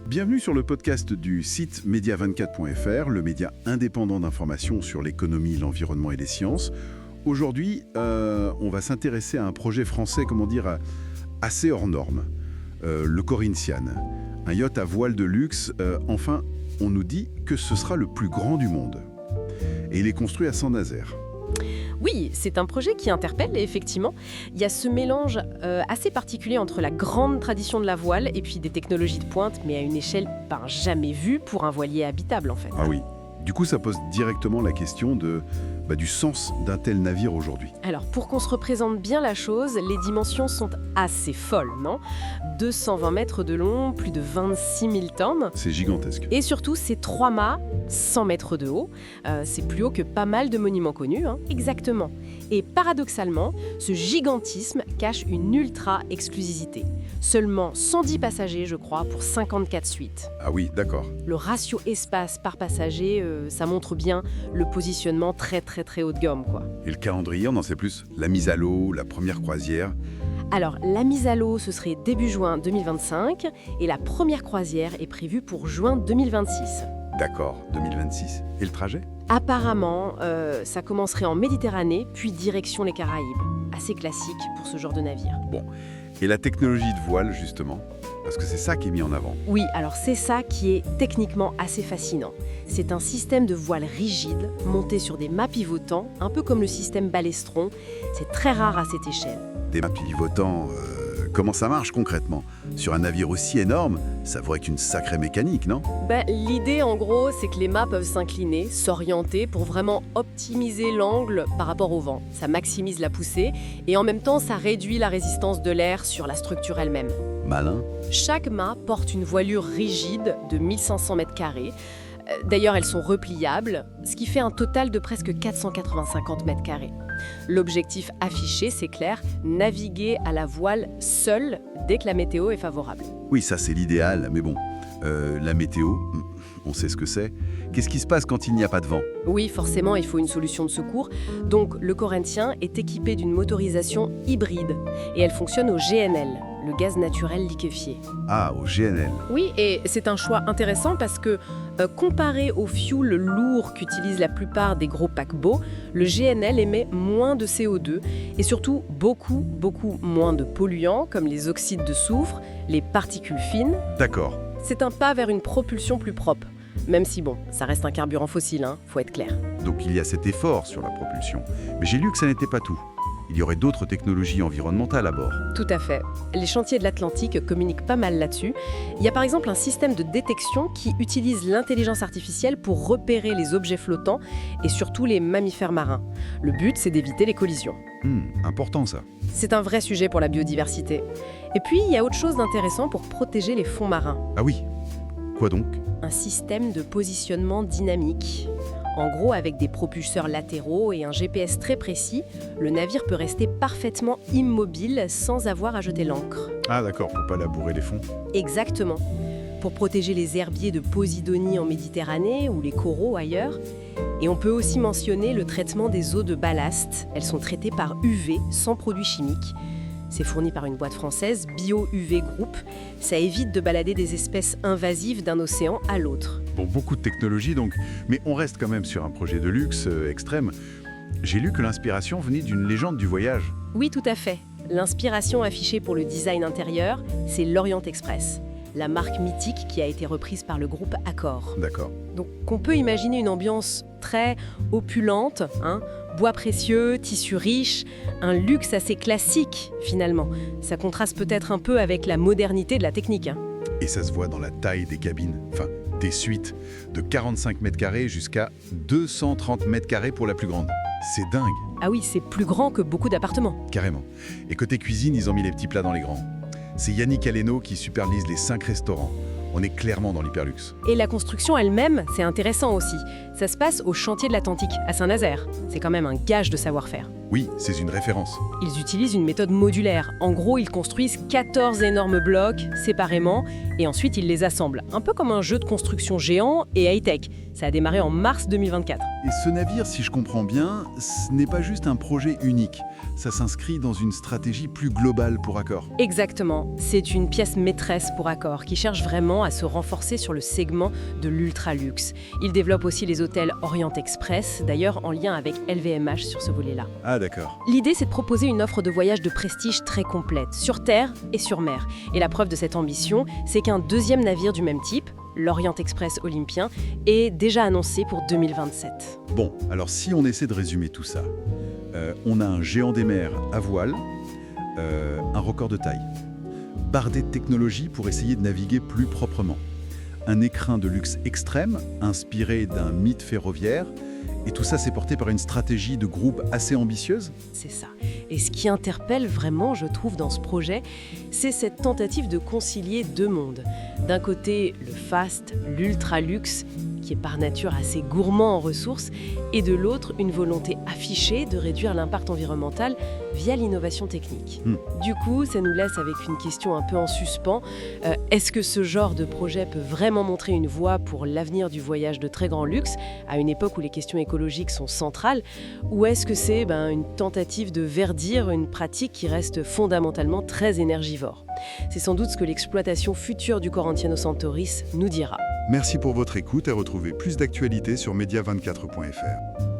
Bienvenue sur le podcast du site media24.fr, le média indépendant d'information sur l'économie, l'environnement et les sciences. Aujourd'hui, on va s'intéresser à un projet français, assez hors norme, le Corinthian, un yacht à voile de luxe. Enfin, on nous dit que ce sera le plus grand du monde. Et il est construit à Saint-Nazaire. Oui, c'est un projet qui interpelle, et effectivement. Il y a ce mélange assez particulier entre la grande tradition de la voile et puis des technologies de pointe, mais à une échelle jamais vue pour un voilier habitable, en fait. Ah oui. Du coup, ça pose directement la question du sens d'un tel navire aujourd'hui. Alors, pour qu'on se représente bien la chose, les dimensions sont assez folles, non ? 220 mètres de long, plus de 26 000 tonnes. C'est gigantesque. Et surtout, c'est 3 mâts, 100 mètres de haut. C'est plus haut que pas mal de monuments connus, hein. Exactement. Et paradoxalement, ce gigantisme cache une ultra-exclusivité. Seulement 110 passagers, je crois, pour 54 suites. Ah oui, d'accord. Le ratio espace par passager, ça montre bien le positionnement très haut de gamme, quoi. Et le calendrier, on en sait plus. La mise à l'eau, la première croisière. Alors, la mise à l'eau, ce serait début juin 2025 et la première croisière est prévue pour juin 2026. D'accord, 2026. Et le trajet ? Apparemment, ça commencerait en Méditerranée, puis direction les Caraïbes. Assez classique pour ce genre de navire. Bon. Et la technologie de voile, justement ? Parce que c'est ça qui est mis en avant. Oui, alors c'est ça qui est techniquement assez fascinant. C'est un système de voile rigide, monté sur des mâts pivotants, un peu comme le système Balestron. C'est très rare à cette échelle. Des mâts pivotants, comment ça marche concrètement ? Sur un navire aussi énorme, ça pourrait être une sacrée mécanique, non ? L'idée, en gros, c'est que les mâts peuvent s'incliner, s'orienter pour vraiment optimiser l'angle par rapport au vent. Ça maximise la poussée et en même temps, ça réduit la résistance de l'air sur la structure elle-même. Malin. Chaque mât porte une voilure rigide de 1500 mètres carrés. D'ailleurs, elles sont repliables, ce qui fait un total de presque 485 mètres carrés. L'objectif affiché, c'est clair, naviguer à la voile seule dès que la météo est favorable. Oui, ça c'est l'idéal, mais bon, la météo, on sait ce que c'est. Qu'est-ce qui se passe quand il n'y a pas de vent ? Oui, forcément, il faut une solution de secours. Donc, le Corinthien est équipé d'une motorisation hybride et elle fonctionne au GNL, le gaz naturel liquéfié. Ah, au GNL. Oui, et c'est un choix intéressant parce que, comparé au fioul lourd qu'utilisent la plupart des gros paquebots, le GNL émet moins de CO2 et surtout beaucoup moins de polluants comme les oxydes de soufre, les particules fines. D'accord. C'est un pas vers une propulsion plus propre. Même si, ça reste un carburant fossile, faut être clair. Donc il y a cet effort sur la propulsion. Mais j'ai lu que ça n'était pas tout. Il y aurait d'autres technologies environnementales à bord. Tout à fait. Les chantiers de l'Atlantique communiquent pas mal là-dessus. Il y a par exemple un système de détection qui utilise l'intelligence artificielle pour repérer les objets flottants et surtout les mammifères marins. Le but, c'est d'éviter les collisions. Important ça. C'est un vrai sujet pour la biodiversité. Et puis, il y a autre chose d'intéressant pour protéger les fonds marins. Ah oui. Quoi donc ? Un système de positionnement dynamique. En gros, avec des propulseurs latéraux et un GPS très précis, le navire peut rester parfaitement immobile sans avoir à jeter l'ancre. Ah d'accord, pour pas labourer les fonds. Exactement. Pour protéger les herbiers de Posidonie en Méditerranée ou les coraux ailleurs. Et on peut aussi mentionner le traitement des eaux de ballast. Elles sont traitées par UV, sans produits chimiques. C'est fourni par une boîte française, Bio-UV Group. Ça évite de balader des espèces invasives d'un océan à l'autre. Bon, beaucoup de technologie donc, mais on reste quand même sur un projet de luxe extrême. J'ai lu que l'inspiration venait d'une légende du voyage. Oui, tout à fait. L'inspiration affichée pour le design intérieur, c'est l'Orient Express, la marque mythique qui a été reprise par le groupe Accor. D'accord. Donc, on peut imaginer une ambiance très opulente, bois précieux, tissus riches, un luxe assez classique finalement. Ça contraste peut-être un peu avec la modernité de la technique. Et ça se voit dans la taille des cabines, des suites, de 45 mètres carrés jusqu'à 230 mètres carrés pour la plus grande. C'est dingue. Ah oui, c'est plus grand que beaucoup d'appartements. Carrément. Et côté cuisine, ils ont mis les petits plats dans les grands. C'est Yannick Aleno qui supervise les 5 restaurants. On est clairement dans l'hyperluxe. Et la construction elle-même, c'est intéressant aussi. Ça se passe au chantier de l'Atlantique, à Saint-Nazaire. C'est quand même un gage de savoir-faire. Oui, c'est une référence. Ils utilisent une méthode modulaire. En gros, ils construisent 14 énormes blocs séparément et ensuite ils les assemblent. Un peu comme un jeu de construction géant et high-tech. Ça a démarré en mars 2024. Et ce navire, si je comprends bien, ce n'est pas juste un projet unique. Ça s'inscrit dans une stratégie plus globale pour Accor. Exactement. C'est une pièce maîtresse pour Accor qui cherche vraiment à se renforcer sur le segment de l'ultra-luxe. Il développe aussi les hôtels Orient Express, d'ailleurs en lien avec LVMH sur ce volet-là. Ah d'accord. L'idée, c'est de proposer une offre de voyage de prestige très complète, sur terre et sur mer. Et la preuve de cette ambition, c'est qu'un deuxième navire du même type, l'Orient Express Olympien, est déjà annoncé pour 2027. Bon, alors si on essaie de résumer tout ça, on a un géant des mers à voile, un record de taille, bardé de technologie pour essayer de naviguer plus proprement, un écrin de luxe extrême inspiré d'un mythe ferroviaire, et tout ça c'est porté par une stratégie de groupe assez ambitieuse. C'est ça. Et ce qui interpelle vraiment, je trouve, dans ce projet, c'est cette tentative de concilier deux mondes. D'un côté, le fast, l'ultra-luxe, qui est par nature assez gourmand en ressources, et de l'autre, une volonté affichée de réduire l'impact environnemental via l'innovation technique. Du coup, ça nous laisse avec une question un peu en suspens. Est-ce que ce genre de projet peut vraiment montrer une voie pour l'avenir du voyage de très grand luxe, à une époque où les questions écologiques sont centrales, ou est-ce que c'est une tentative de verdir une pratique qui reste fondamentalement très énergivore? C'est sans doute ce que l'exploitation future du Corinthians Santoris nous dira. Merci pour votre écoute et retrouvez plus d'actualités sur media24.fr.